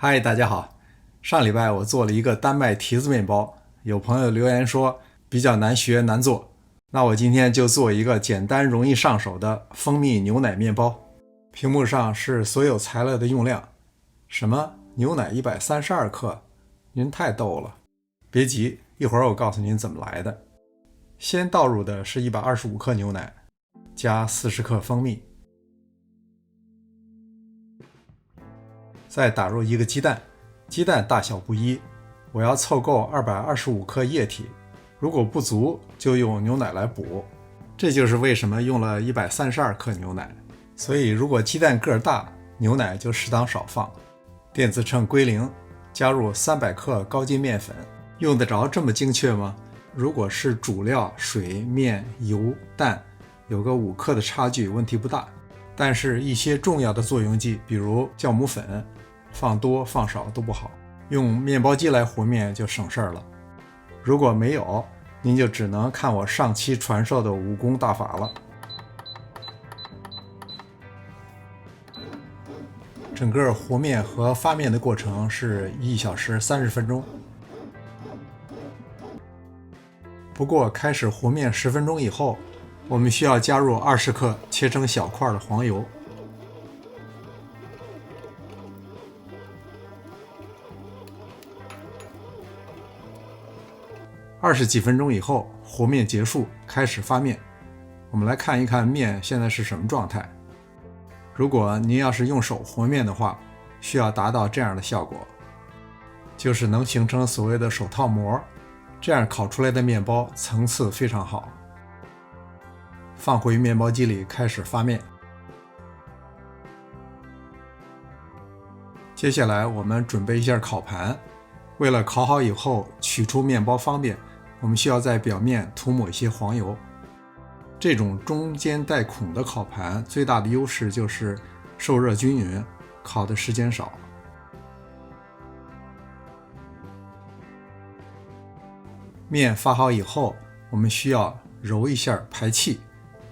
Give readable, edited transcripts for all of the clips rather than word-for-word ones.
嗨，大家好。上礼拜我做了一个丹麦提子面包，有朋友留言说比较难学难做，那我今天就做一个简单容易上手的蜂蜜牛奶面包。屏幕上是所有材料的用量。什么？牛奶132克？您太逗了。别急，一会儿我告诉您怎么来的。先倒入的是125克牛奶，加40克蜂蜜，再打入一个鸡蛋，鸡蛋大小不一，我要凑够225克液体，如果不足就用牛奶来补。这就是为什么用了132克牛奶。所以如果鸡蛋个儿大，牛奶就适当少放。电子秤归零，加入300克高筋面粉。用得着这么精确吗？如果是主料水、面、油、蛋有个5克的差距，问题不大。但是一些重要的作用剂，比如酵母粉，放多放少都不好。用面包机来和面就省事儿了。如果没有，您就只能看我上期传授的武功大法了。整个和面和发面的过程是1小时30分钟。不过开始和面10分钟以后，我们需要加入20克切成小块的黄油。20几分钟以后，和面结束，开始发面。我们来看一看面现在是什么状态。如果您要是用手和面的话，需要达到这样的效果，就是能形成所谓的手套膜，这样烤出来的面包层次非常好。放回面包机里开始发面。接下来我们准备一下烤盘，为了烤好以后取出面包方便，我们需要在表面涂抹一些黄油。这种中间带孔的烤盘最大的优势就是受热均匀，烤的时间少。面发好以后，我们需要揉一下排气。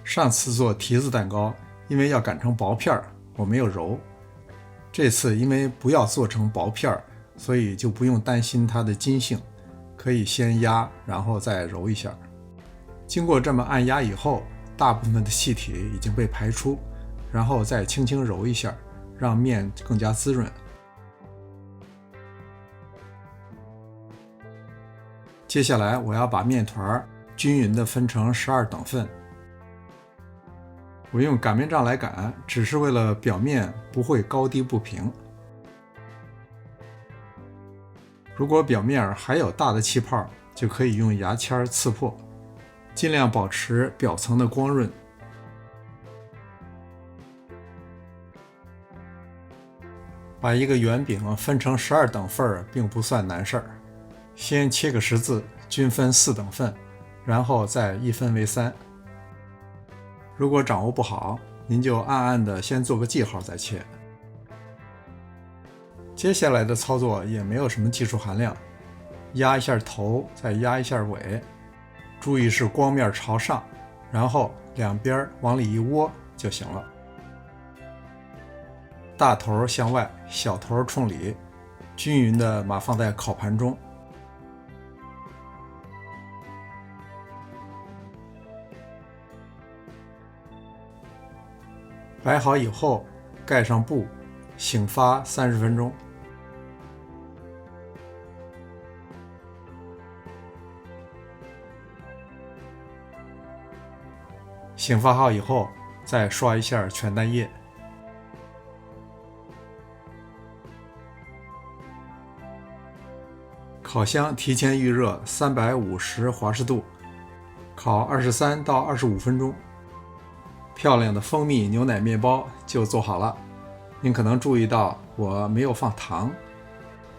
上次做提子蛋糕，因为要擀成薄片，我没有揉。这次因为不要做成薄片，所以就不用担心它的筋性，可以先压，然后再揉一下。经过这么按压以后，大部分的气体已经被排出，然后再轻轻揉一下，让面更加滋润。接下来我要把面团均匀地分成12等份。我用擀面杖来擀，只是为了表面不会高低不平。如果表面还有大的气泡，就可以用牙签刺破，尽量保持表层的光润。把一个圆饼分成12等份并不算难事儿。先切个十字，均分4等份，然后再一分为3。如果掌握不好，您就暗暗的先做个记号再切。接下来的操作也没有什么技术含量，压一下头，再压一下尾，注意是光面朝上，然后两边往里一窝就行了。大头向外，小头冲里，均匀的码放在烤盘中。摆好以后，盖上布，醒发30分钟。醒发好以后，再刷一下全蛋液。烤箱提前预热350华氏度，烤23到25分钟。漂亮的蜂蜜牛奶面包就做好了。您可能注意到我没有放糖，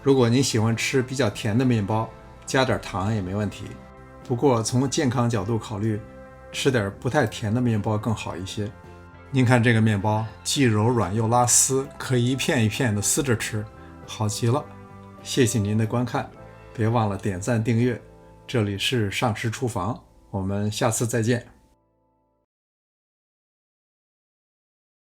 如果您喜欢吃比较甜的面包，加点糖也没问题。不过从健康角度考虑，吃点不太甜的面包更好一些。您看这个面包既柔软又拉丝，可以一片一片的撕着吃，好极了。谢谢您的观看，别忘了点赞订阅。这里是上师厨房，我们下次再见。